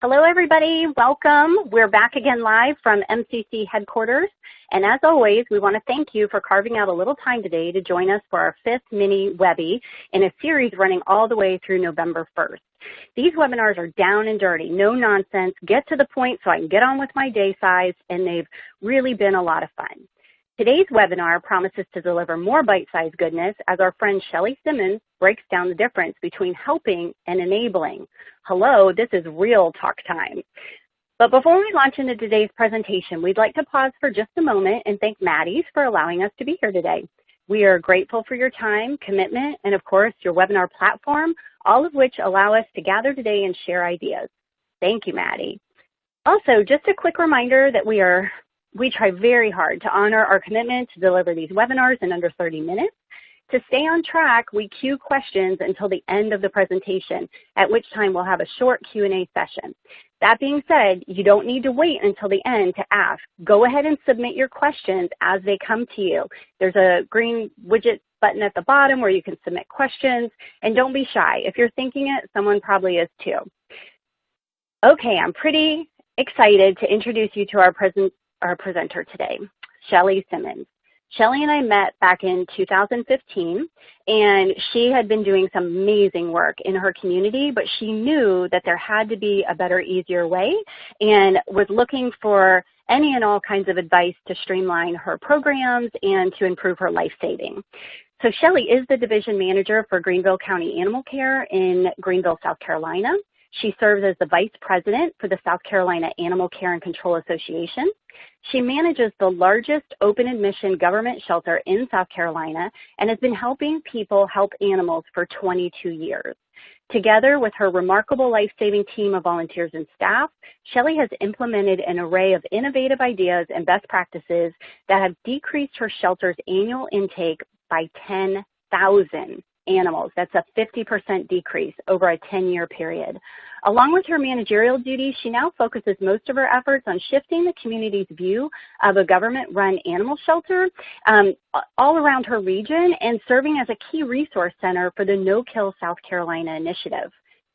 Hello, everybody. Welcome. We're back again live from MCC headquarters. And as always, we want to thank you for carving out a little time today to join us for our 5th mini Webby in a series running all the way through November 1st. These webinars are down and dirty, no nonsense, get to the point so I can get on with my day size, and they've really been a lot of fun. Today's webinar promises to deliver more bite-sized goodness as our friend Shelly Simmons breaks down the difference between helping and enabling. Hello, this is real talk time. But before we launch into today's presentation, we'd like to pause for just a moment and thank Maddie for allowing us to be here today. We are grateful for your time, commitment, and of course, your webinar platform, all of which allow us to gather today and share ideas. Thank you, Maddie. Also, just a quick reminder that we try very hard to honor our commitment to deliver these webinars in under 30 minutes. To stay on track, we queue questions until the end of the presentation, at which time we'll have a short Q&A session. That being said, you don't need to wait until the end to ask. Go ahead and submit your questions as they come to you. There's a green widget button at the bottom where you can submit questions, and don't be shy. If you're thinking it, someone probably is too. Okay, I'm pretty excited to introduce you to our presenter today, Shelly Simmons. Shelly and I met back in 2015, and she had been doing some amazing work in her community, but she knew that there had to be a better, easier way, and was looking for any and all kinds of advice to streamline her programs and to improve her life saving. So Shelly is the division manager for Greenville County Animal Care in Greenville, South Carolina. She serves as the vice president for the South Carolina Animal Care and Control Association. She manages the largest open admission government shelter in South Carolina and has been helping people help animals for 22 years. Together with her remarkable life-saving team of volunteers and staff, Shelly has implemented an array of innovative ideas and best practices that have decreased her shelter's annual intake by 10,000 animals. That's a 50% decrease over a 10-year period. Along with her managerial duties, she now focuses most of her efforts on shifting the community's view of a government-run animal shelter all around her region and serving as a key resource center for the No Kill South Carolina initiative.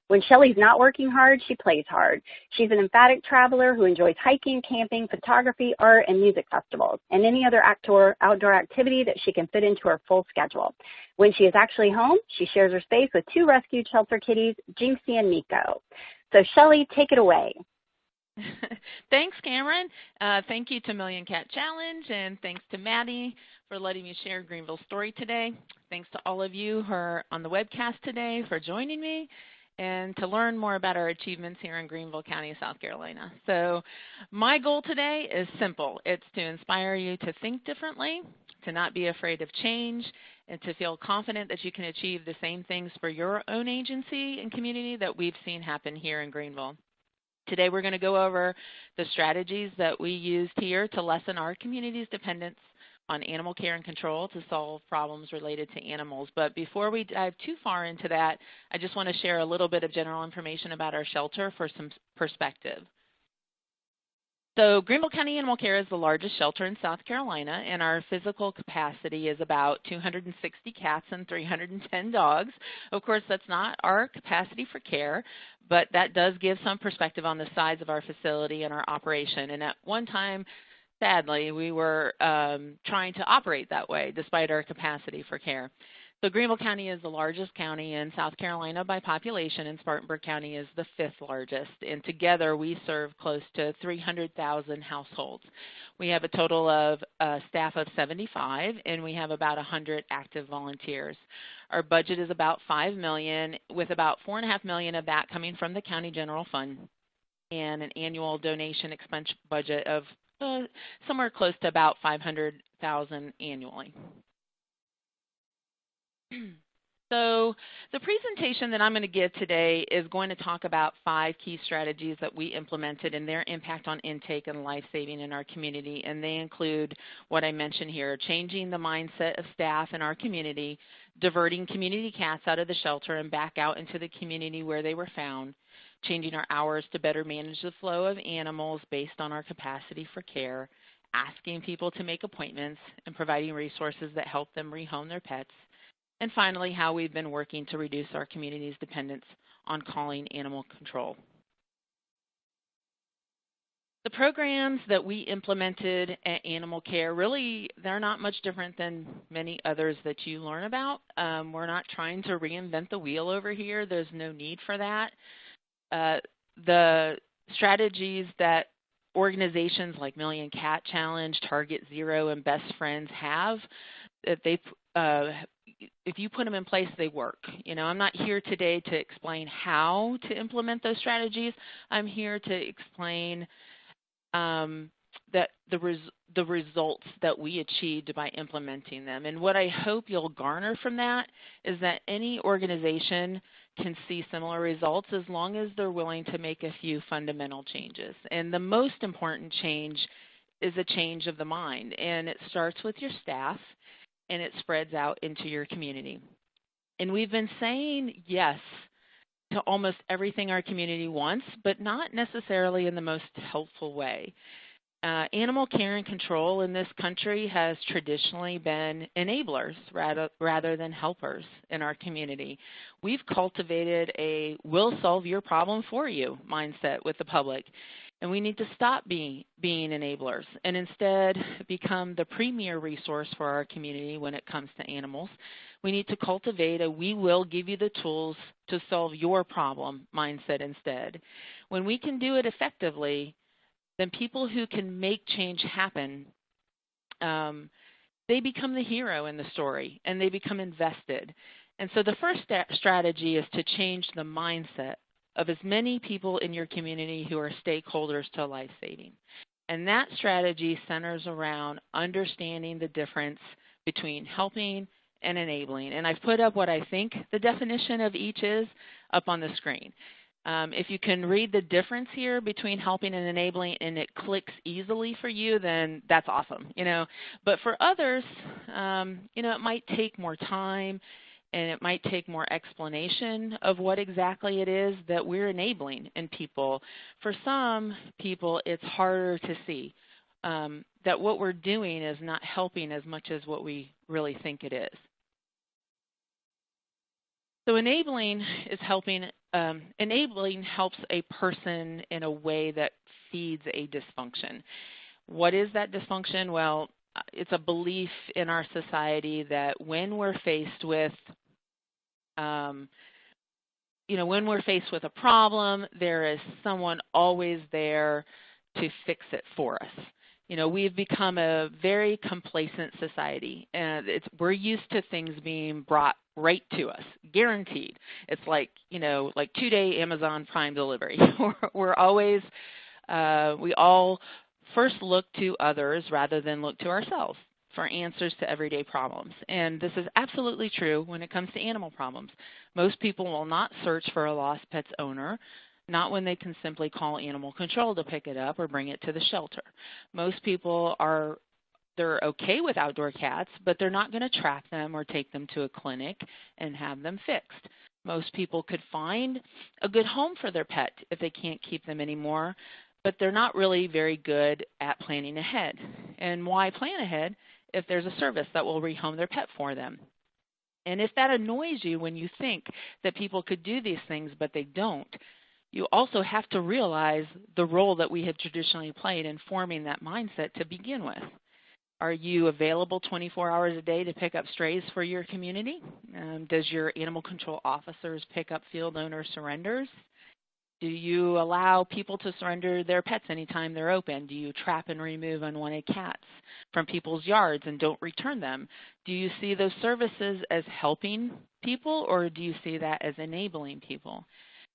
When Shelly's not working hard, she plays hard. She's an emphatic traveler who enjoys hiking, camping, photography, art, and music festivals, and any other outdoor activity that she can fit into her full schedule. When she is actually home, she shares her space with 2 rescued shelter kitties, Jinxie and Miko. So Shelly, take it away. Thanks, Cameron. Thank you to Million Cat Challenge, and thanks to Maddie for letting me share Greenville's story today. Thanks to all of you who are on the webcast today for joining me, and to learn more about our achievements here in Greenville County, South Carolina. So my goal today is simple. It's to inspire you to think differently, to not be afraid of change, and to feel confident that you can achieve the same things for your own agency and community that we've seen happen here in Greenville. Today we're going to go over the strategies that we used here to lessen our community's dependence on animal care and control to solve problems related to animals. But before we dive too far into that, I just want to share a little bit of general information about our shelter for some perspective. So Greenville County Animal Care is the largest shelter in South Carolina, and our physical capacity is about 260 cats and 310 dogs. Of course, that's not our capacity for care, but that does give some perspective on the size of our facility and our operation. And at one time, sadly, we were trying to operate that way despite our capacity for care. So Greenville County is the largest county in South Carolina by population, and Spartanburg County is the 5th largest. And together we serve close to 300,000 households. We have a total of staff of 75, and we have about 100 active volunteers. Our budget is about $5 million, with about $4.5 million of that coming from the county general fund, and an annual donation expense budget of somewhere close to about $500,000 annually. So the presentation that I'm going to give today is going to talk about 5 key strategies that we implemented and their impact on intake and life saving in our community. And they include what I mentioned here: changing the mindset of staff in our community, diverting community cats out of the shelter and back out into the community where they were found, changing our hours to better manage the flow of animals based on our capacity for care, asking people to make appointments, and providing resources that help them rehome their pets, and finally, how we've been working to reduce our community's dependence on calling animal control. The programs that we implemented at Animal Care, really, they're not much different than many others that you learn about. We're not trying to reinvent the wheel over here. There's no need for that. The strategies that organizations like Million Cat Challenge, Target Zero, and Best Friends have, that if you put them in place, they work. I'm not here today to explain how to implement those strategies. I'm here to explain that the results that we achieved by implementing them. And what I hope you'll garner from that is that any organization can see similar results as long as they're willing to make a few fundamental changes. And the most important change is a change of the mind, and it starts with your staff and it spreads out into your community. And we've been saying yes to almost everything our community wants, but not necessarily in the most helpful way. Animal care and control in this country has traditionally been enablers rather than helpers in our community. We've cultivated a "we'll solve your problem for you" mindset with the public, and we need to stop being enablers and instead become the premier resource for our community when it comes to animals. We need to cultivate a "we will give you the tools to solve your problem" mindset instead. When we can do it effectively, then people who can make change happen, they become the hero in the story, and they become invested. And so the first strategy is to change the mindset of as many people in your community who are stakeholders to life-saving. And that strategy centers around understanding the difference between helping and enabling. And I've put up what I think the definition of each is up on the screen. If you can read the difference here between helping and enabling and it clicks easily for you, then that's awesome, But for others, it might take more time and it might take more explanation of what exactly it is that we're enabling in people. For some people, it's harder to see that what we're doing is not helping as much as what we really think it is. So enabling is helping. Enabling helps a person in a way that feeds a dysfunction. What is that dysfunction? Well, it's a belief in our society that when we're faced with, when we're faced with a problem, there is someone always there to fix it for us. We've become a very complacent society, and we're used to things being brought right to us, guaranteed. It's like 2-day Amazon Prime delivery. We're always, we all first look to others rather than look to ourselves for answers to everyday problems. And this is absolutely true when it comes to animal problems. Most people will not search for a lost pet's owner, not when they can simply call animal control to pick it up or bring it to the shelter. Most people they're okay with outdoor cats, but they're not going to trap them or take them to a clinic and have them fixed. Most people could find a good home for their pet if they can't keep them anymore, but they're not really very good at planning ahead. And why plan ahead if there's a service that will rehome their pet for them? And if that annoys you when you think that people could do these things but they don't, you also have to realize the role that we had traditionally played in forming that mindset to begin with. Are you available 24 hours a day to pick up strays for your community? Does your animal control officers pick up field owner surrenders? Do you allow people to surrender their pets anytime they're open? Do you trap and remove unwanted cats from people's yards and don't return them? Do you see those services as helping people, or do you see that as enabling people?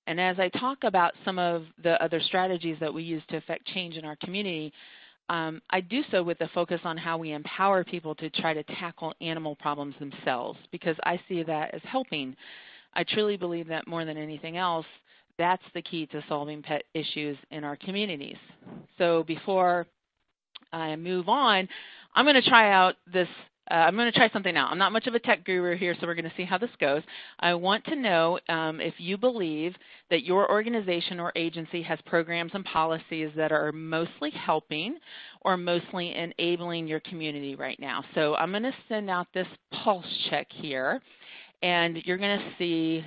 And as I talk about some of the other strategies that we use to affect change in our community, I do so with the focus on how we empower people to try to tackle animal problems themselves, because I see that as helping. I truly believe that more than anything else, that's the key to solving pet issues in our communities. So before I move on, I'm going to try out this. I'm going to try something out. I'm not much of a tech guru here, so we're going to see how this goes. I want to know if you believe that your organization or agency has programs and policies that are mostly helping or mostly enabling your community right now. So I'm going to send out this pulse check here, and you're going to see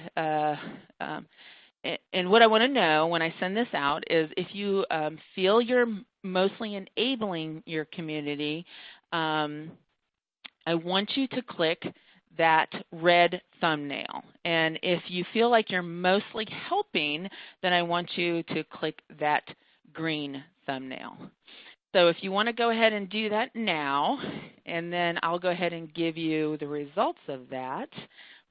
And what I want to know when I send this out is if you feel you're mostly enabling your community, I want you to click that red thumbnail. And if you feel like you're mostly helping, then I want you to click that green thumbnail. So if you want to go ahead and do that now, and then I'll go ahead and give you the results of that,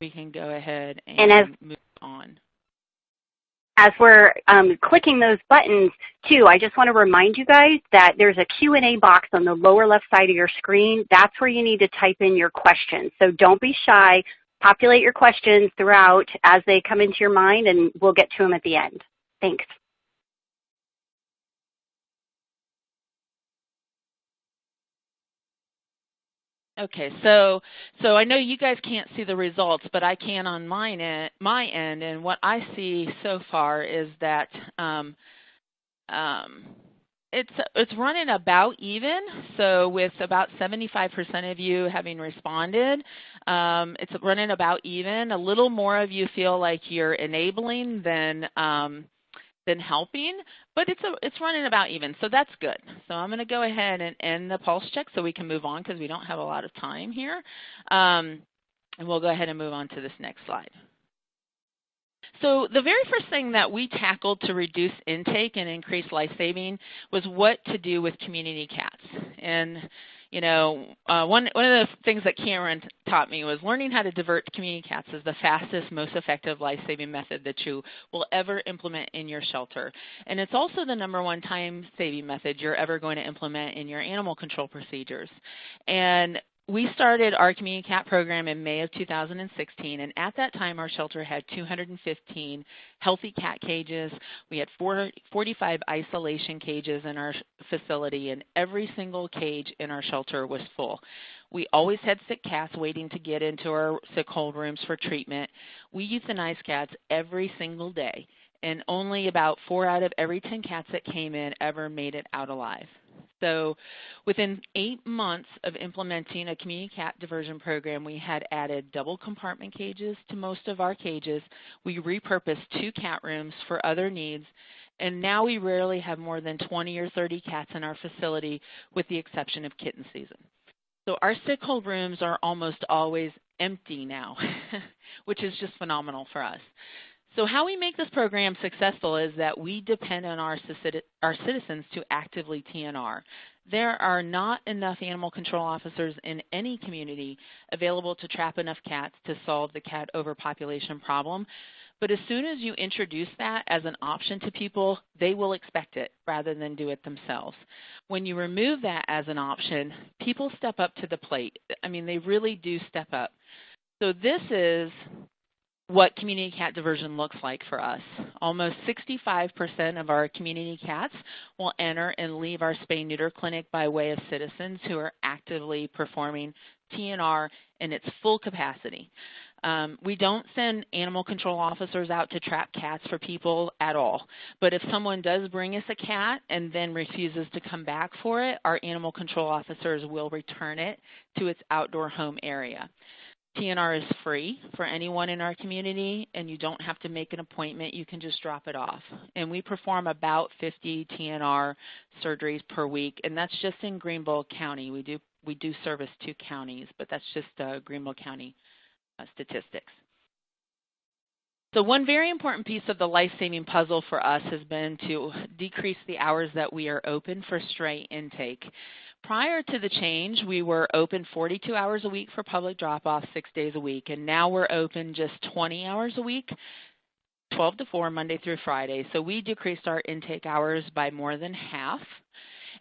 we can go ahead and move on. As we're clicking those buttons, too, I just want to remind you guys that there's a Q&A box on the lower left side of your screen. That's where you need to type in your questions. So don't be shy. Populate your questions throughout as they come into your mind, and we'll get to them at the end. Thanks. Okay, so I know you guys can't see the results, but I can on my end, and what I see so far is that it's running about even. So with about 75% of you having responded, it's running about even. A little more of you feel like you're enabling than helping, but it's running about even, so that's good. So I'm going to go ahead and end the pulse check so we can move on because we don't have a lot of time here, and we'll go ahead and move on to this next slide. So the very first thing that we tackled to reduce intake and increase life-saving was what to do with community cats. And you know, one of the things that Cameron taught me was learning how to divert community cats is the fastest, most effective life-saving method that you will ever implement in your shelter. And it's also the #1 time-saving method you're ever going to implement in your animal control procedures. And we started our community cat program in May of 2016, and at that time our shelter had 215 healthy cat cages. We had 45 isolation cages in our facility, and every single cage in our shelter was full. We always had sick cats waiting to get into our sick hold rooms for treatment. We euthanized cats every single day, and only about 4 out of every 10 cats that came in ever made it out alive. So within 8 months of implementing a community cat diversion program, we had added double compartment cages to most of our cages. We repurposed 2 cat rooms for other needs, and now we rarely have more than 20 or 30 cats in our facility with the exception of kitten season. So our sick hold rooms are almost always empty now, which is just phenomenal for us. So how we make this program successful is that we depend on our citizens to actively TNR. There are not enough animal control officers in any community available to trap enough cats to solve the cat overpopulation problem. But as soon as you introduce that as an option to people, they will expect it rather than do it themselves. When you remove that as an option, people step up to the plate. I mean, they really do step up. So this is what community cat diversion looks like for us. Almost 65% of our community cats will enter and leave our spay-neuter clinic by way of citizens who are actively performing TNR in its full capacity. We don't send animal control officers out to trap cats for people at all. But if someone does bring us a cat and then refuses to come back for it, our animal control officers will return it to its outdoor home area. TNR is free for anyone in our community, and you don't have to make an appointment. You can just drop it off. And we perform about 50 TNR surgeries per week, and that's just in Greenville County. We do service 2 counties, but that's just Greenville County statistics. So one very important piece of the life-saving puzzle for us has been to decrease the hours that we are open for stray intake. Prior to the change, we were open 42 hours a week for public drop-off 6 days a week, and now we're open just 20 hours a week, 12 to 4, Monday through Friday. So we decreased our intake hours by more than half.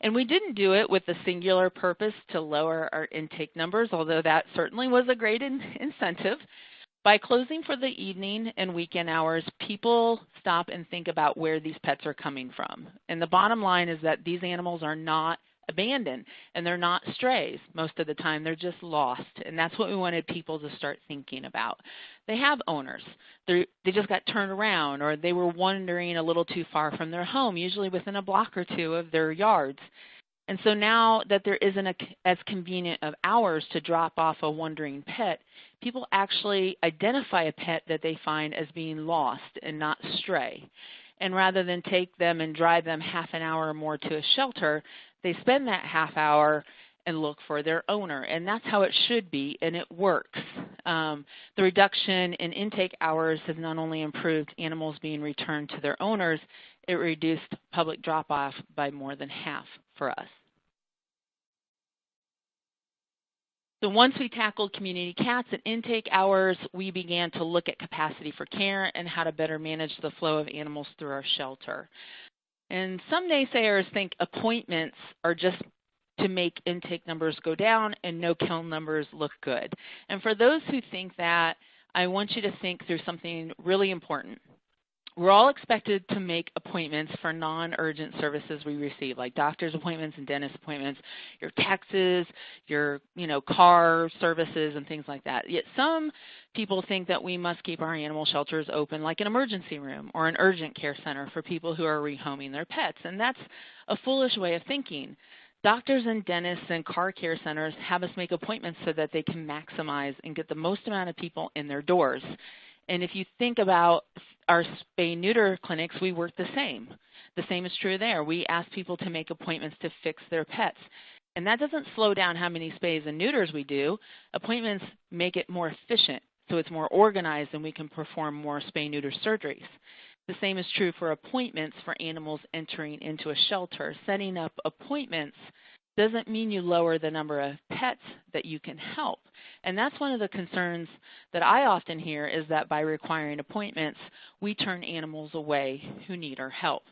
And we didn't do it with the singular purpose to lower our intake numbers, although that certainly was a great incentive. By closing for the evening and weekend hours, people stop and think about where these pets are coming from. And the bottom line is that these animals are not abandoned, and they're not strays most of the time. They're just lost, and that's what we wanted people to start thinking about. They have owners. They just got turned around, or they were wandering a little too far from their home, usually within a block or 2 of their yards. And so now that there isn't as convenient of hours to drop off a wandering pet, people actually identify a pet that they find as being lost and not stray. And rather than take them and drive them half an hour or more to a shelter, they spend that half hour and look for their owner. And that's how it should be, and it works. The reduction in intake hours has not only improved animals being returned to their owners, it reduced public drop-off by more than half for us. So once we tackled community cats and intake hours, we began to look at capacity for care and how to better manage the flow of animals through our shelter. And some naysayers think appointments are just to make intake numbers go down and no-kill numbers look good. And for those who think that, I want you to think through something really important. We're all expected to make appointments for non-urgent services we receive, like doctor's appointments and dentist appointments, your taxes, your car services, and things like that. Yet some people think that we must keep our animal shelters open like an emergency room or an urgent care center for people who are rehoming their pets, and that's a foolish way of thinking. Doctors and dentists and car care centers have us make appointments so that they can maximize and get the most amount of people in their doors. And if you think about our spay-neuter clinics, we work the same. The same is true there. We ask people to make appointments to fix their pets. And that doesn't slow down how many spays and neuters we do. Appointments make it more efficient, so it's more organized and we can perform more spay-neuter surgeries. The same is true for appointments for animals entering into a shelter. Setting up appointments doesn't mean you lower the number of pets that you can help. And that's one of the concerns that I often hear, is that by requiring appointments, we turn animals away who need our help.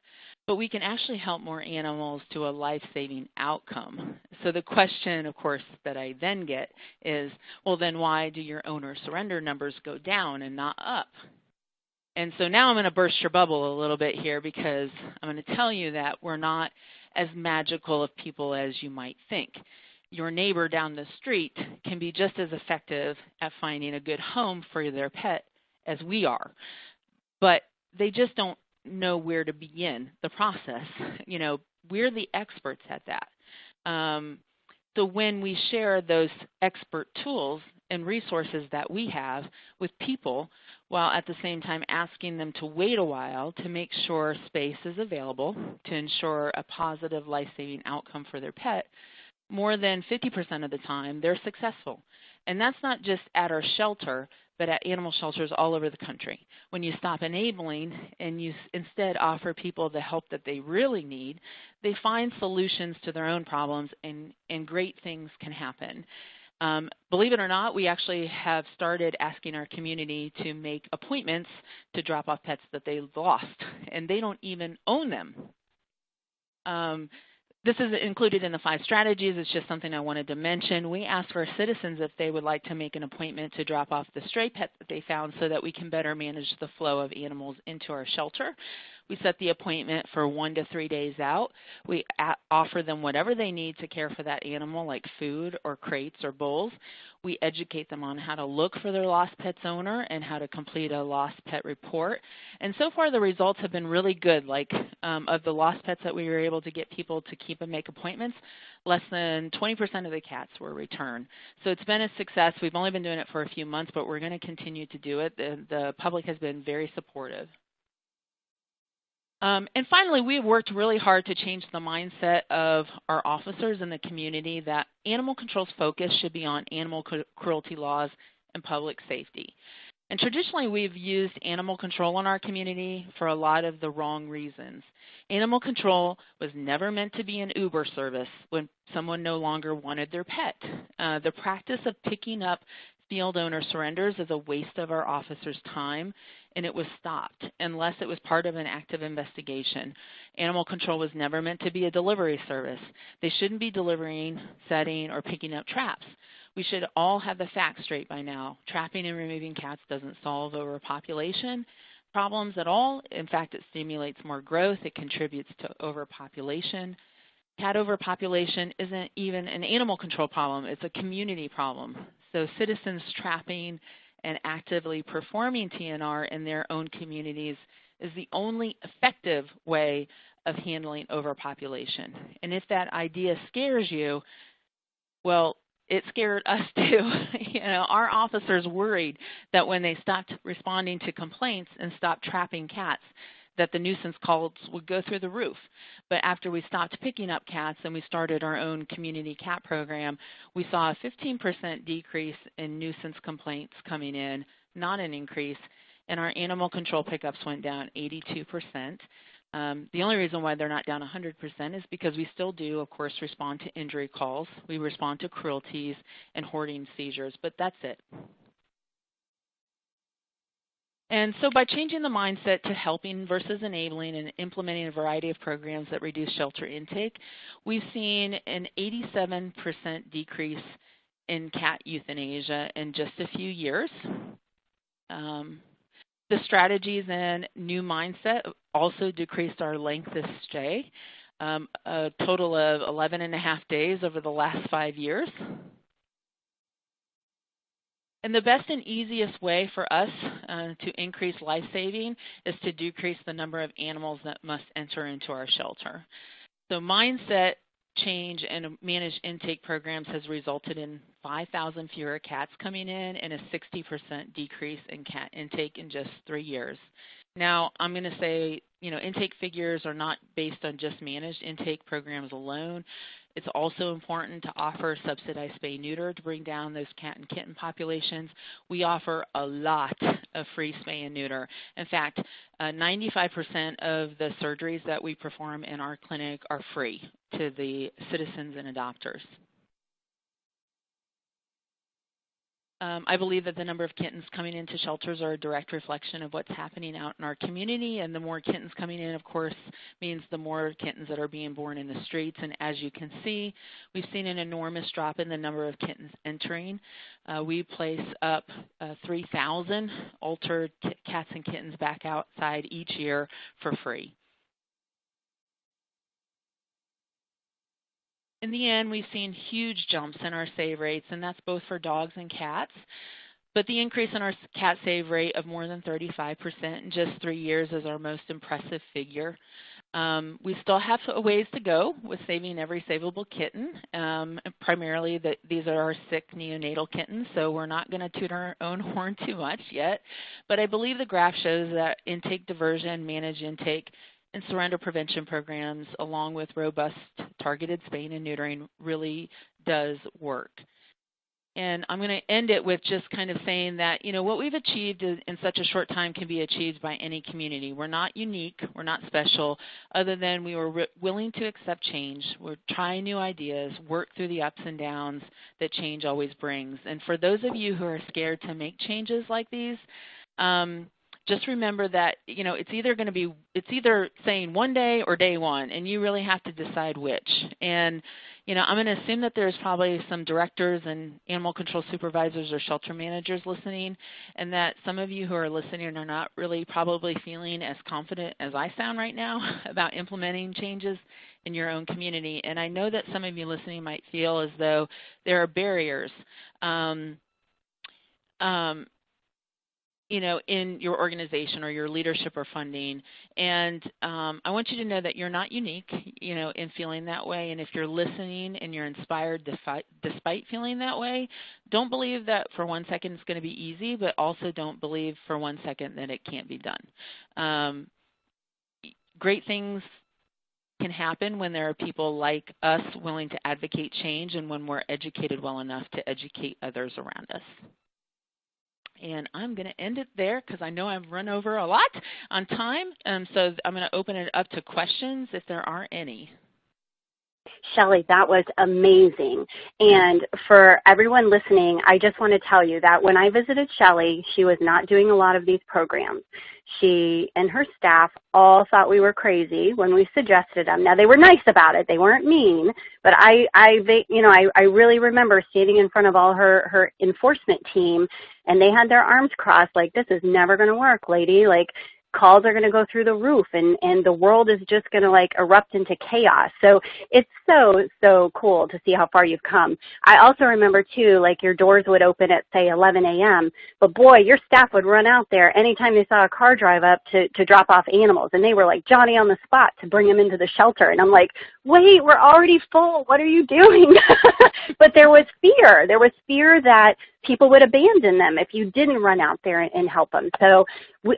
But we can actually help more animals to a life-saving outcome. So the question, of course, that I then get is, well, then why do your owner surrender numbers go down and not up? And so now I'm going to burst your bubble a little bit here, because I'm going to tell you that we're not as magical of people as you might think. Your neighbor down the street can be just as effective at finding a good home for their pet as we are, but they just don't know where to begin the process. We're the experts at that. So when we share those expert tools and resources that we have with people, while at the same time asking them to wait a while to make sure space is available to ensure a positive life-saving outcome for their pet, more than 50% of the time they're successful. And that's not just at our shelter, but at animal shelters all over the country. When you stop enabling and you instead offer people the help that they really need, they find solutions to their own problems, and great things can happen. Believe it or not, we actually have started asking our community to make appointments to drop off pets that they lost, and they don't even own them. This is included in the 5 strategies. It's just something I wanted to mention. We asked our citizens if they would like to make an appointment to drop off the stray pet that they found so that we can better manage the flow of animals into our shelter. We set the appointment for 1 to 3 days out. We offer them whatever they need to care for that animal, like food or crates or bowls. We educate them on how to look for their lost pet's owner and how to complete a lost pet report. And so far the results have been really good. Like of the lost pets that we were able to get people to keep and make appointments, less than 20% of the cats were returned. So it's been a success. We've only been doing it for a few months, but we're going to continue to do it. The public has been very supportive. And finally, we have worked really hard to change the mindset of our officers in the community that animal control's focus should be on animal cruelty laws and public safety. And traditionally, we've used animal control in our community for a lot of the wrong reasons. Animal control was never meant to be an Uber service when someone no longer wanted their pet. The practice of picking up field owner surrenders is a waste of our officers' time, and it was stopped unless it was part of an active investigation. Animal control was never meant to be a delivery service. They shouldn't be delivering, setting, or picking up traps. We should all have the facts straight by now. Trapping and removing cats doesn't solve overpopulation problems at all. In fact, it stimulates more growth. It contributes to overpopulation. Cat overpopulation isn't even an animal control problem. It's a community problem. So citizens trapping and actively performing TNR in their own communities is the only effective way of handling overpopulation. And if that idea scares you, well, it scared us too. Our officers worried that when they stopped responding to complaints and stopped trapping cats, that the nuisance calls would go through the roof. But after we stopped picking up cats and we started our own community cat program, we saw a 15% decrease in nuisance complaints coming in, not an increase, and our animal control pickups went down 82%. The only reason why they're not down 100% is because we still do, of course, respond to injury calls. We respond to cruelties and hoarding seizures, but that's it. And so by changing the mindset to helping versus enabling and implementing a variety of programs that reduce shelter intake, we've seen an 87% decrease in cat euthanasia in just a few years. The strategies and new mindset also decreased our length of stay, a total of 11.5 days over the last 5 years. And the best and easiest way for us to increase life saving is to decrease the number of animals that must enter into our shelter. So mindset change and managed intake programs has resulted in 5,000 fewer cats coming in and a 60% decrease in cat intake in just 3 years. Now, I'm going to say, intake figures are not based on just managed intake programs alone. It's also important to offer subsidized spay-neuter to bring down those cat and kitten populations. We offer a lot of free spay and neuter. In fact, 95% of the surgeries that we perform in our clinic are free to the citizens and adopters. I believe that the number of kittens coming into shelters are a direct reflection of what's happening out in our community, and the more kittens coming in, of course, means the more kittens that are being born in the streets. And as you can see, we've seen an enormous drop in the number of kittens entering. We place up 3,000 altered cats and kittens back outside each year for free. In the end, we've seen huge jumps in our save rates, and that's both for dogs and cats. But the increase in our cat save rate of more than 35% in just 3 years is our most impressive figure. We still have a ways to go with saving every savable kitten. Primarily, these are our sick neonatal kittens, so we're not going to toot our own horn too much yet. But I believe the graph shows that intake diversion, managed intake, and surrender prevention programs, along with robust targeted spaying and neutering, really does work. And I'm going to end it with just kind of saying that, what we've achieved in such a short time can be achieved by any community. We're not unique. We're not special, other than we were willing to accept change. We're trying new ideas, work through the ups and downs that change always brings. And for those of you who are scared to make changes like these, just remember that, it's either saying one day or day one, and you really have to decide which. And, I'm going to assume that there's probably some directors and animal control supervisors or shelter managers listening, and that some of you who are listening are not really probably feeling as confident as I sound right now about implementing changes in your own community. And I know that some of you listening might feel as though there are barriers in your organization or your leadership or funding. And I want you to know that you're not unique, in feeling that way. And if you're listening and you're inspired despite feeling that way, don't believe that for 1 second it's going to be easy, but also don't believe for 1 second that it can't be done. Great things can happen when there are people like us willing to advocate change and when we're educated well enough to educate others around us. And I'm going to end it there because I know I've run over a lot on time. So I'm going to open it up to questions if there are any. Shelly, that was amazing. And for everyone listening, I just want to tell you that when I visited Shelly, she was not doing a lot of these programs. She and her staff all thought we were crazy when we suggested them. Now, they were nice about it. They weren't mean. But I really remember standing in front of all her enforcement team, and they had their arms crossed like, this is never going to work, lady. Like, calls are going to go through the roof, and the world is just going to like erupt into chaos. So it's so cool to see how far you've come. I also remember too, like your doors would open at say 11 a.m., but boy, your staff would run out there anytime they saw a car drive up to drop off animals, and they were like Johnny on the spot to bring them into the shelter. And I'm like, wait, we're already full. What are you doing? But there was fear. There was fear that people would abandon them if you didn't run out there and help them. So,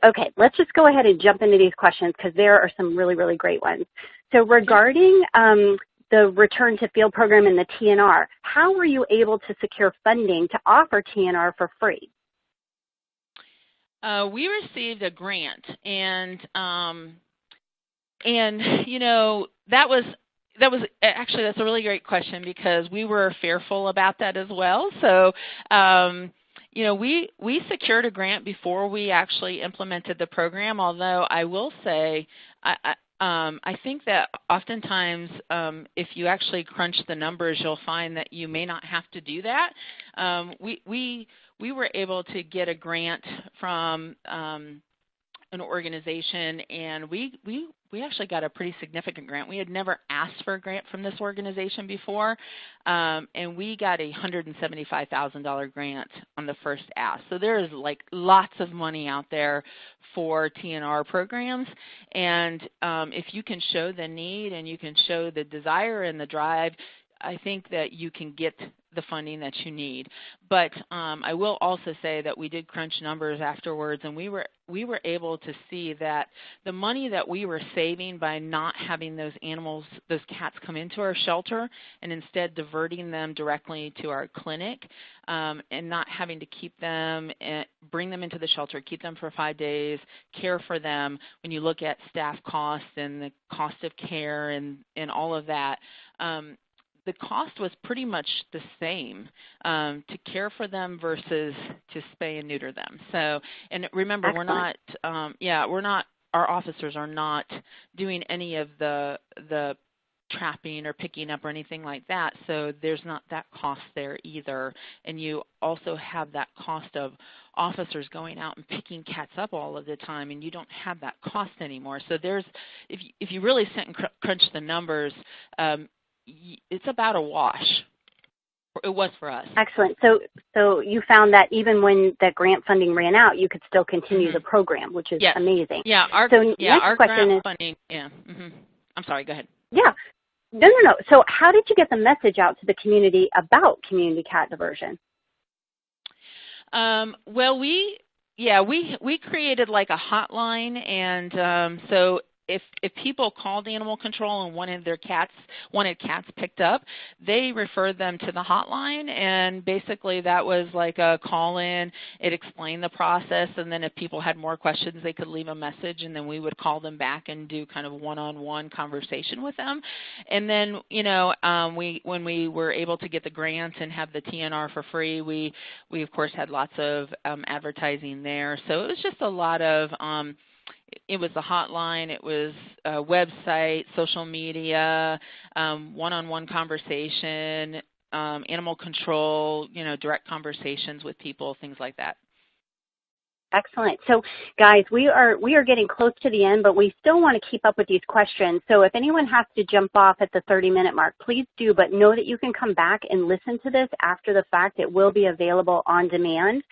okay, let's just go ahead and jump into these questions because there are some really, really great ones. So regarding the Return to Field program and the TNR, how were you able to secure funding to offer TNR for free? We received a grant, and you know, that's a really great question because we were fearful about that as well. So, you know, we secured a grant before we actually implemented the program. Although I will say, I think that oftentimes if you actually crunch the numbers, you'll find that you may not have to do that. We were able to get a grant from an organization, and we actually got a pretty significant grant. We had never asked for a grant from this organization before, and we got a $175,000 grant on the first ask. So there is like lots of money out there for TNR programs, and if you can show the need and you can show the desire and the drive, I think that you can get the funding that you need. But I will also say that we did crunch numbers afterwards, and we were able to see that the money that we were saving by not having those animals, those cats come into our shelter and instead diverting them directly to our clinic and not having to keep them, bring them into the shelter, keep them for 5 days, care for them, when you look at staff costs and the cost of care and all of that, the cost was pretty much the same to care for them versus to spay and neuter them. So, and remember, Excellent. we're not, our officers are not doing any of the trapping or picking up or anything like that. So there's not that cost there either. And you also have that cost of officers going out and picking cats up all of the time, and you don't have that cost anymore. So there's, if you really sit and crunch the numbers, it's about a wash. It was for us. Excellent. So you found that even when that grant funding ran out, you could still continue the program, which is amazing. Yeah. Our grant funding. Yeah. I'm sorry. Go ahead. Yeah. No. So how did you get the message out to the community about community cat diversion? Well, we created like a hotline, and so if people called animal control and wanted cats picked up, they referred them to the hotline, and basically that was like a call in. It explained the process, and then if people had more questions, they could leave a message, and then we would call them back and do kind of one-on-one conversation with them. And then, you know, when we were able to get the grants and have the TNR for free, we of course had lots of advertising there. So it was just a lot of it was the hotline, it was a website, social media, one-on-one conversation, animal control, you know, direct conversations with people, things like that. Excellent. So, guys, we are getting close to the end, but we still want to keep up with these questions. So if anyone has to jump off at the 30-minute mark, please do, but know that you can come back and listen to this after the fact. It will be available on demand.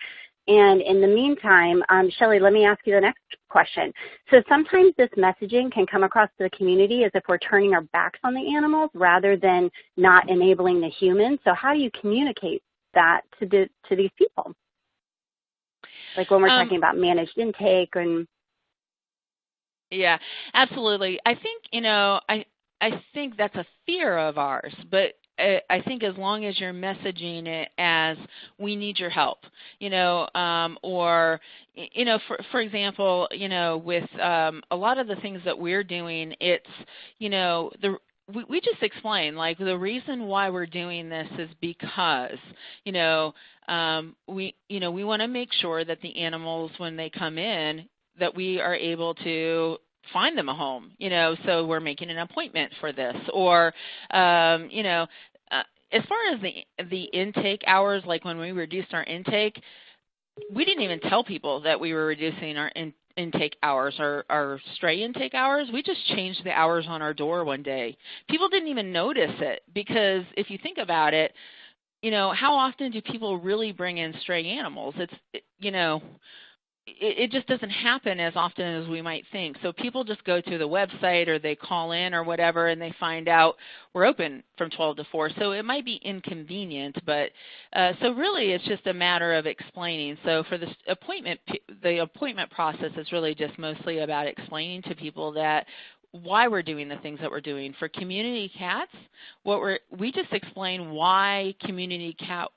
And in the meantime, Shelly, let me ask you the next question. So sometimes this messaging can come across to the community as if we're turning our backs on the animals rather than not enabling the humans. So how do you communicate that to these people? Like when we're talking about managed intake and... Yeah, absolutely. I think, you know, I think that's a fear of ours, but I think as long as you're messaging it as we need your help, you know, or, you know, for example, you know, with a lot of the things that we're doing, it's, you know, we just explain, like, the reason why we're doing this is because, you know, we want to make sure that the animals, when they come in, that we are able to find them a home, you know, so we're making an appointment for this. Or, you know, as far as the intake hours, like when we reduced our intake, we didn't even tell people that we were reducing our intake hours, our stray intake hours. We just changed the hours on our door one day. People didn't even notice it because if you think about it, how often do people really bring in stray animals? It just doesn't happen as often as we might think. So people just go to the website or they call in or whatever, and they find out we're open from 12 to 4. So it might be inconvenient, but so really it's just a matter of explaining. So for the appointment process is really just mostly about explaining to people that why we're doing the things that we're doing. For community cats, we just explain why a community cat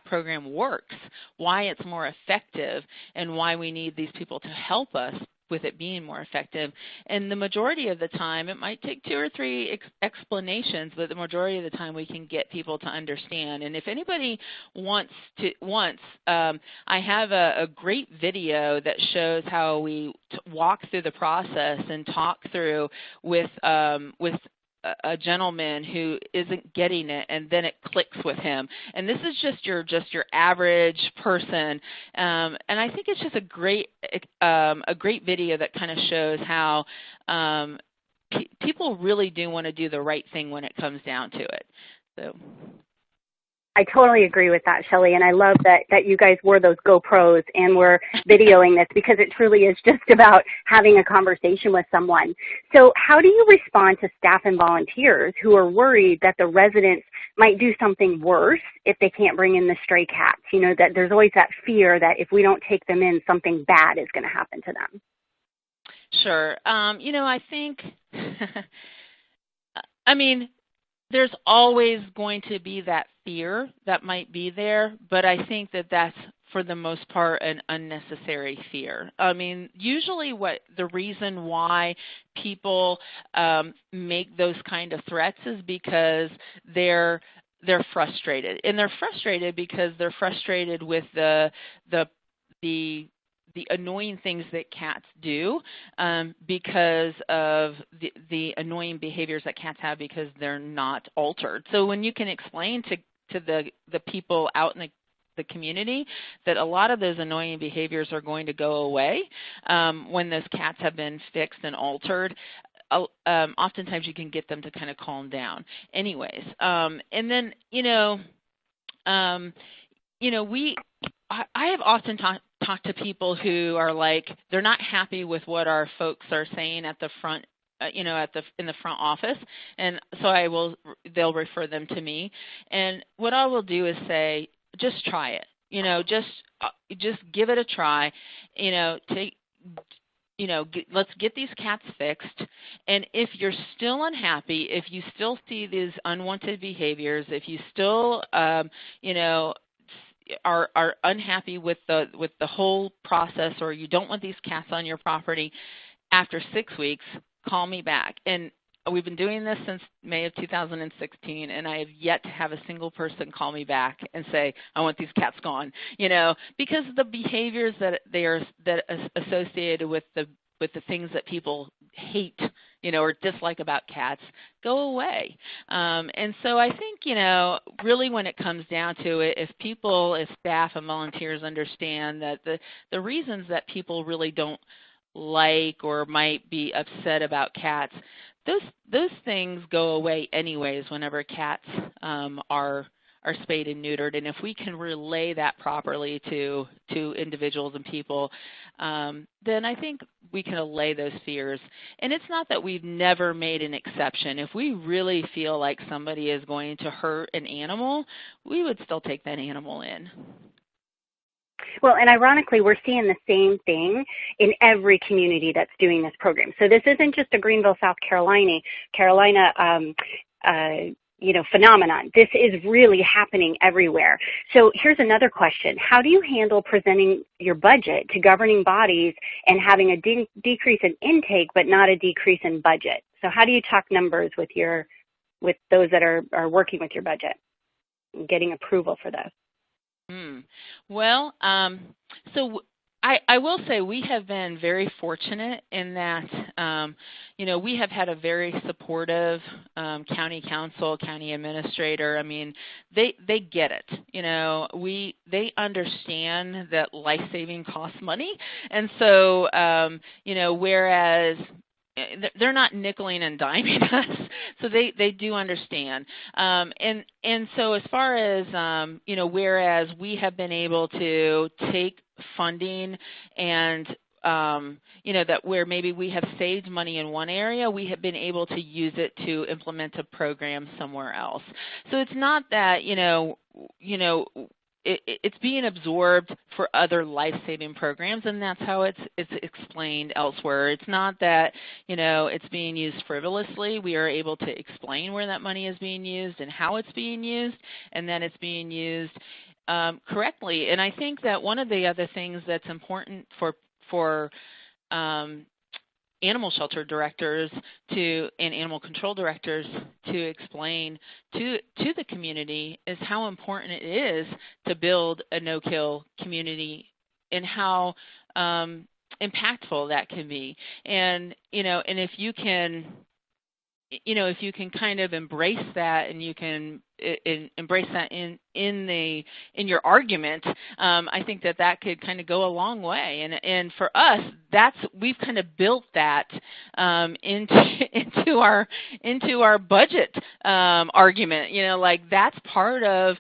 program works, why it's more effective, and why we need these people to help us with it being more effective. And the majority of the time, it might take 2 or 3 explanations, but the majority of the time we can get people to understand. And if anybody wants, I have a great video that shows how we walk through the process and talk through with a gentleman who isn't getting it, and then it clicks with him. And this is just your average person, and I think it's just a great video that kind of shows how people really do want to do the right thing when it comes down to it. So. I totally agree with that, Shelly, and I love that you guys wore those GoPros and were videoing this, because it truly is just about having a conversation with someone. So how do you respond to staff and volunteers who are worried that the residents might do something worse if they can't bring in the stray cats? That there's always that fear that if we don't take them in, something bad is going to happen to them. Sure. I think, there's always going to be that fear that might be there, but I think that that's, for the most part, an unnecessary fear. Usually the reason why people make those kind of threats is because they're frustrated. And they're frustrated because they're frustrated with the annoying things that cats do because of the annoying behaviors that cats have because they're not altered. So when you can explain to the people out in the community that a lot of those annoying behaviors are going to go away when those cats have been fixed and altered, oftentimes you can get them to kind of calm down. Anyways, and then, I have often talked to people who are like, they're not happy with what our folks are saying at the front, in the front office, and so they'll refer them to me. And what I will do is say, just try it. Just give it a try. Let's get these cats fixed. And if you're still unhappy, if you still see these unwanted behaviors, if you still, are unhappy with the whole process, or you don't want these cats on your property, after 6 weeks, call me back. And we've been doing this since May of 2016, and I have yet to have a single person call me back and say, I want these cats gone, because the behaviors that are associated with the things that people hate, or dislike about cats go away. And so I think, really when it comes down to it, if staff and volunteers understand that the reasons that people really don't like or might be upset about cats, those things go away anyways whenever cats are spayed and neutered. And if we can relay that properly to individuals and people, then I think we can allay those fears. And it's not that we've never made an exception. If we really feel like somebody is going to hurt an animal, we would still take that animal in. Well, and ironically, we're seeing the same thing in every community that's doing this program. So this isn't just a Greenville, South Carolina phenomenon. This is really happening everywhere. So here's another question. How do you handle presenting your budget to governing bodies and having a decrease in intake but not a decrease in budget? So how do you talk numbers with those that are working with your budget and getting approval for this? Well, so I will say we have been very fortunate in that, we have had a very supportive county council, county administrator. I mean, they get it. They understand that life-saving costs money, and so whereas they're not nickeling and diming us, so they do understand. And so as far as whereas we have been able to take funding and that where maybe we have saved money in one area, we have been able to use it to implement a program somewhere else. So it's not that it's being absorbed for other life-saving programs, and that's how it's explained elsewhere. It's not that, it's being used frivolously. We are able to explain where that money is being used and how it's being used, and that it's being used correctly. And I think that one of the other things that's important for animal shelter directors and animal control directors to explain to the community is how important it is to build a no-kill community and how impactful that can be. And and if you can kind of embrace that, and you can embrace that in your argument, I think that could kind of go a long way. And for us, we've kind of built that into our budget argument. That's part of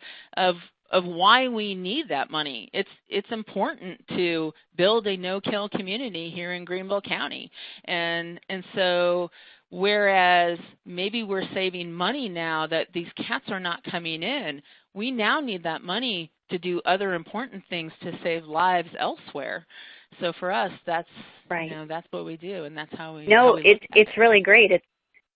why we need that money. It's important to build a no-kill community here in Greenville County, and so. Whereas maybe we're saving money now that these cats are not coming in, we now need that money to do other important things to save lives elsewhere. So for us, that's right. That's what we do, and that's how we. No, it's really great.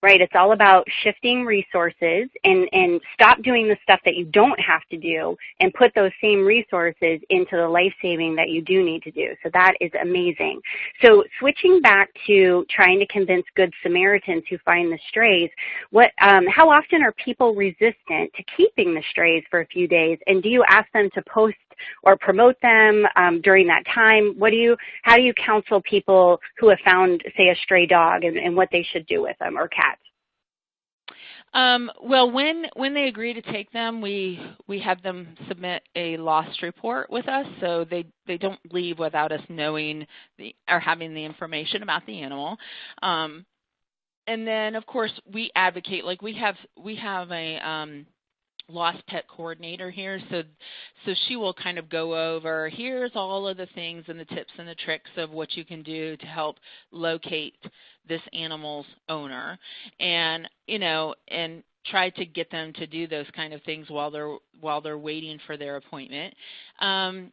It's all about shifting resources and stop doing the stuff that you don't have to do and put those same resources into the life-saving that you do need to do. So that is amazing. So switching back to trying to convince Good Samaritans who find the strays, how often are people resistant to keeping the strays for a few days? And do you ask them to post or promote them during that time? How do you counsel people who have found, say, a stray dog and what they should do with them, or cat? Well, when they agree to take them, we have them submit a lost report with us, so they don't leave without us knowing or having the information about the animal. And then, of course, we advocate. Like we have a lost pet coordinator here, so she will kind of go over, here's all of the things and the tips and the tricks of what you can do to help locate this animal's owner, and and try to get them to do those kind of things while they're waiting for their appointment. And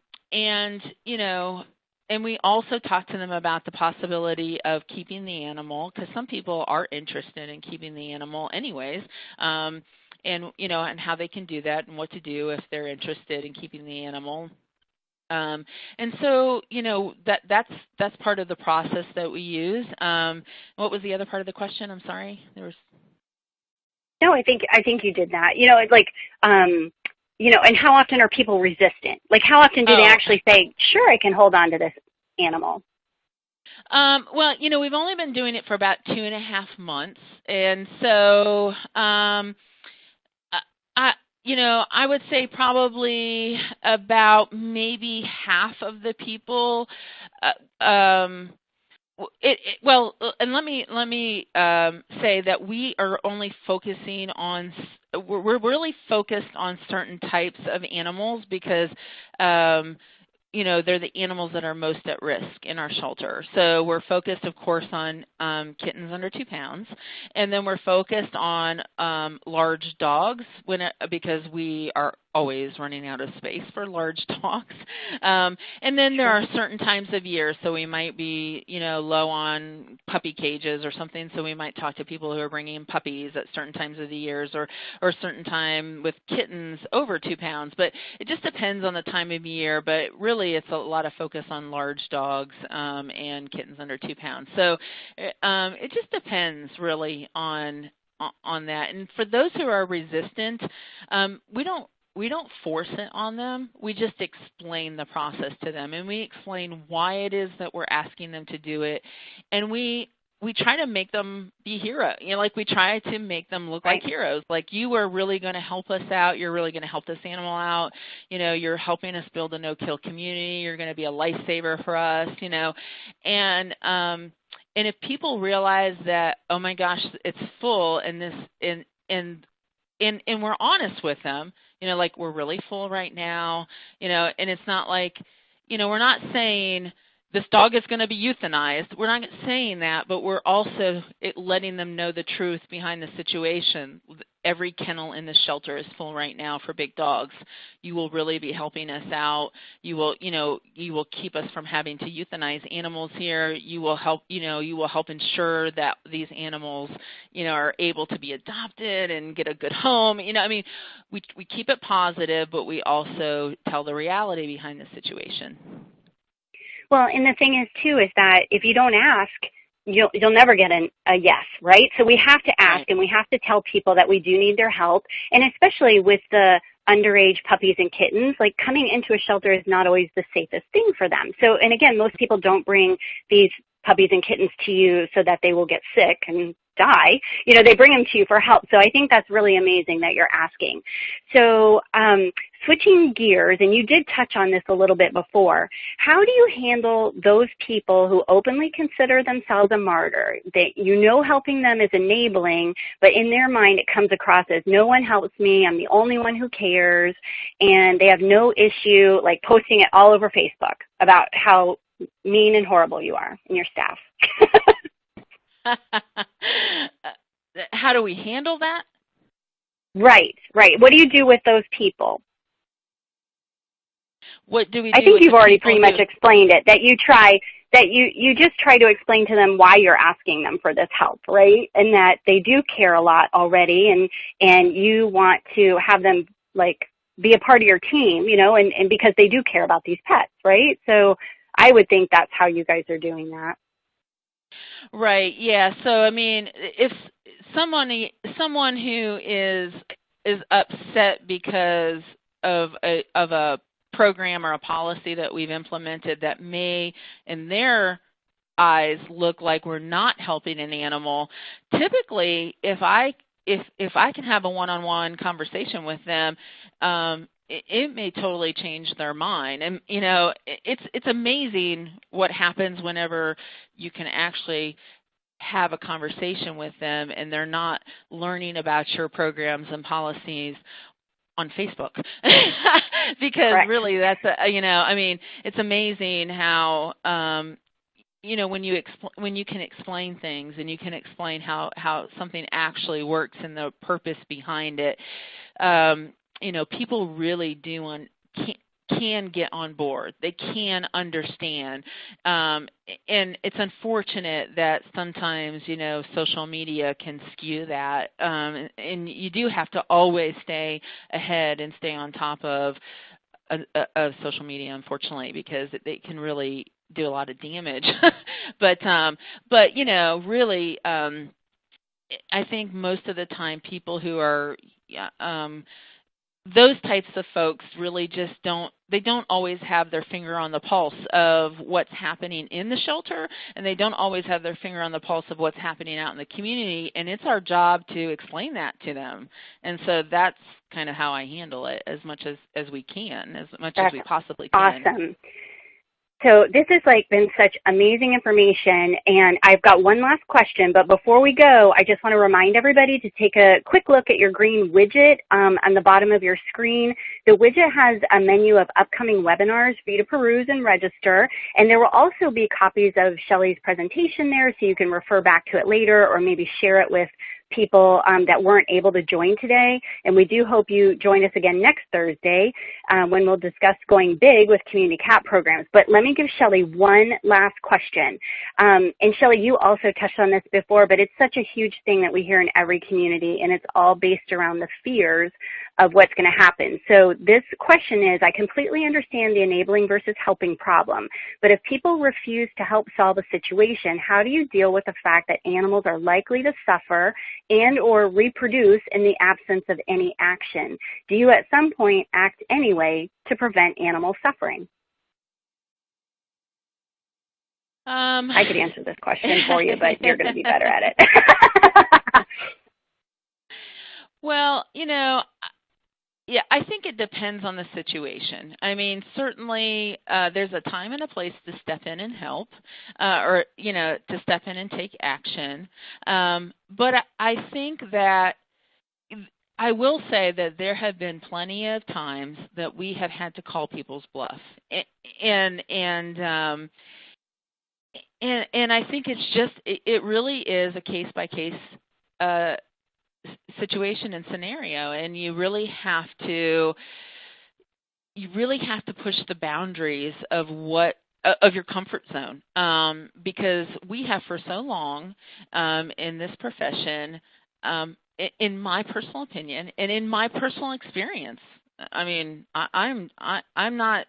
we also talk to them about the possibility of keeping the animal, because some people are interested in keeping the animal anyways. And how they can do that and what to do if they're interested in keeping the animal. And so, that's part of the process that we use. What was the other part of the question? I'm sorry. No, I think you did that. And how often are people resistant? Like, how often do they actually say, sure, I can hold on to this animal? Well, we've only been doing it for about 2.5 months, and so I would say probably about maybe half of the people. And let me say that we are only focusing on. We're really focused on certain types of animals because. They're the animals that are most at risk in our shelter. So we're focused, of course, on kittens under 2 pounds, and then we're focused on large dogs because we are always running out of space for large dogs. And then there are certain times of year, so we might be, low on puppy cages or something, so we might talk to people who are bringing puppies at certain times of the years or certain time with kittens over 2 pounds. But it just depends on the time of year, but really it's a lot of focus on large dogs and kittens under 2 pounds. So it just depends really on that. And for those who are resistant, force it on them. We just explain the process to them, and we explain why it is that we're asking them to do it, and we try to make them be heroes. Like we try to make them look like heroes. Like, you are really going to help us out. You're really going to help this animal out. You're helping us build a no-kill community. You're going to be a lifesaver for us. And if people realize that, oh my gosh, it's full, and we're honest with them, like, we're really full right now, and it's not like, we're not saying this dog is going to be euthanized. We're not saying that, but we're also letting them know the truth behind the situation. Every kennel in the shelter is full right now for big dogs. You will really be helping us out. You will keep us from having to euthanize animals here. You will help ensure that these animals, are able to be adopted and get a good home. We keep it positive, but we also tell the reality behind the situation. Well, and the thing is, too, is that if you don't ask, you'll never get a yes, right? So we have to ask, and we have to tell people that we do need their help, and especially with the underage puppies and kittens, like, coming into a shelter is not always the safest thing for them. So, and again, most people don't bring these puppies and kittens to you so that they will get sick and die. They bring them to you for help. So I think that's really amazing that you're asking. So switching gears, and you did touch on this a little bit before, how do you handle those people who openly consider themselves a martyr? Helping them is enabling, but in their mind it comes across as, no one helps me, I'm the only one who cares, and they have no issue, like, posting it all over Facebook about how mean and horrible you are and your staff. How do we handle that? Right. What do you do with those people? What do we do? I think you've already pretty much explained it, that you just try to explain to them why you're asking them for this help, right? And that they do care a lot already, and you want to have them, like, be a part of your team, and because they do care about these pets, right? So I would think that's how you guys are doing that. Right. Yeah. So if someone who is upset because of a program or a policy that we've implemented that may, in their eyes, look like we're not helping an animal, typically, if I can have a one-on-one conversation with them, it may totally change their mind. And, it's amazing what happens whenever you can actually have a conversation with them and they're not learning about your programs and policies on Facebook. Because Correct. Really that's, it's amazing how, when you can explain things and you can explain how something actually works and the purpose behind it, people really can get on board. They can understand. And it's unfortunate that sometimes, social media can skew that. And you do have to always stay ahead and stay on top of social media, unfortunately, because they can really do a lot of damage. But really, I think most of the time people who are those types of folks really just don't always have their finger on the pulse of what's happening in the shelter, and they don't always have their finger on the pulse of what's happening out in the community, and it's our job to explain that to them. And so that's kind of how I handle it, as much as we can, as much as we possibly can. Awesome. So this has been such amazing information, and I've got one last question, but before we go, I just want to remind everybody to take a quick look at your green widget on the bottom of your screen. The widget has a menu of upcoming webinars for you to peruse and register, and there will also be copies of Shelly's presentation there so you can refer back to it later or maybe share it with people that weren't able to join today. And we do hope you join us again next Thursday when we'll discuss going big with community cat programs. But let me give Shelly one last question. And Shelly, you also touched on this before, but it's such a huge thing that we hear in every community, and it's all based around the fears of what's going to happen. So this question is, I completely understand the enabling versus helping problem, but if people refuse to help solve a situation, how do you deal with the fact that animals are likely to suffer and or reproduce in the absence of any action? Do you at some point act anyway to prevent animal suffering? I could answer this question for you, but you're going to be better at it. Well, yeah, I think it depends on the situation. I mean, certainly there's a time and a place to step in and help, or, to step in and take action. But I think that I will say that there have been plenty of times that we have had to call people's bluff. And I think it's just, it really is a case-by-case situation and scenario, and you really have to push the boundaries of your comfort zone, because we have for so long in this profession, in my personal opinion and in my personal experience. I mean, I'm not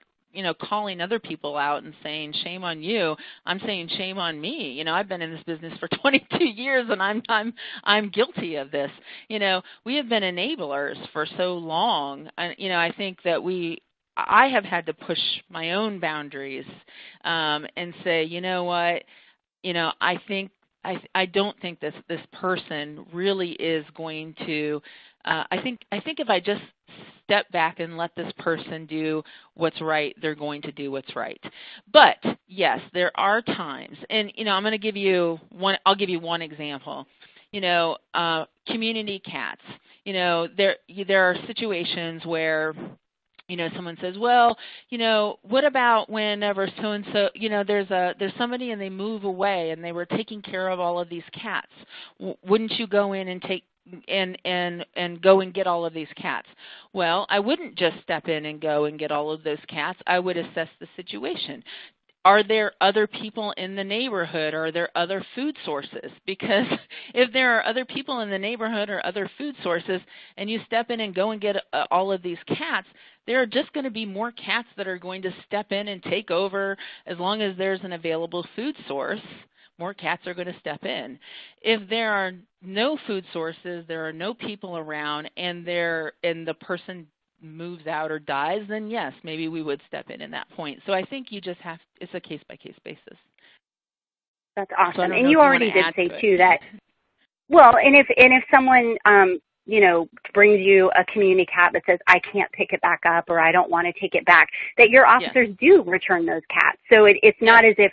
calling other people out and saying shame on you. I'm saying shame on me. I've been in this business for 22 years, and I'm guilty of this. We have been enablers for so long. I think that I have had to push my own boundaries and say, you know what, I don't think this person really is going to. I think if I just step back and let this person do what's right, they're going to do what's right. But yes, there are times, and I'm going to give you one. I'll give you one example. Community cats. There are situations where someone says, well, what about whenever so-and-so, there's somebody and they move away and they were taking care of all of these cats. Wouldn't you go in and take and go and get all of these cats? Well, I wouldn't just step in and go and get all of those cats. I would assess the situation. Are there other people in the neighborhood? Are there other food sources? Because if there are other people in the neighborhood or other food sources, and you step in and go and get all of these cats, there are just going to be more cats that are going to step in and take over. As long as there's an available food source, more cats are going to step in. If there are no food sources, there are no people around, and the person moves out or dies, then yes, maybe we would step in that point. So I think you just it's a case-by-case basis. That's awesome. And you already did say, too, that, well, and if someone, brings you a community cat that says, I can't pick it back up or I don't want to take it back, that your officers do return those cats. So it's not as if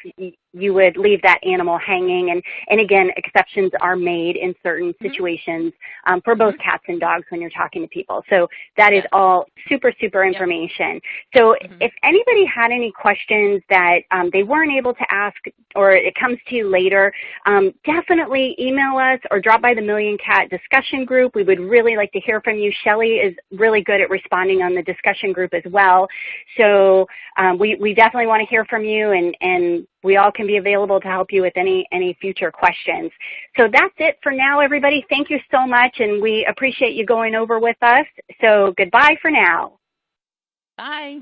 you would leave that animal hanging. And again, exceptions are made in certain situations for both cats and dogs when you're talking to people. So that is all super, super information. So if anybody had any questions that they weren't able to ask or it comes to you later, definitely email us or drop by the Million Cat discussion group. We would really like to hear from you. Shelly is really good at responding on the discussion group as well. So we definitely want to hear from you, and we all can be available to help you with any future questions. So that's it for now, everybody. Thank you so much, and we appreciate you going over with us. So goodbye for now. Bye.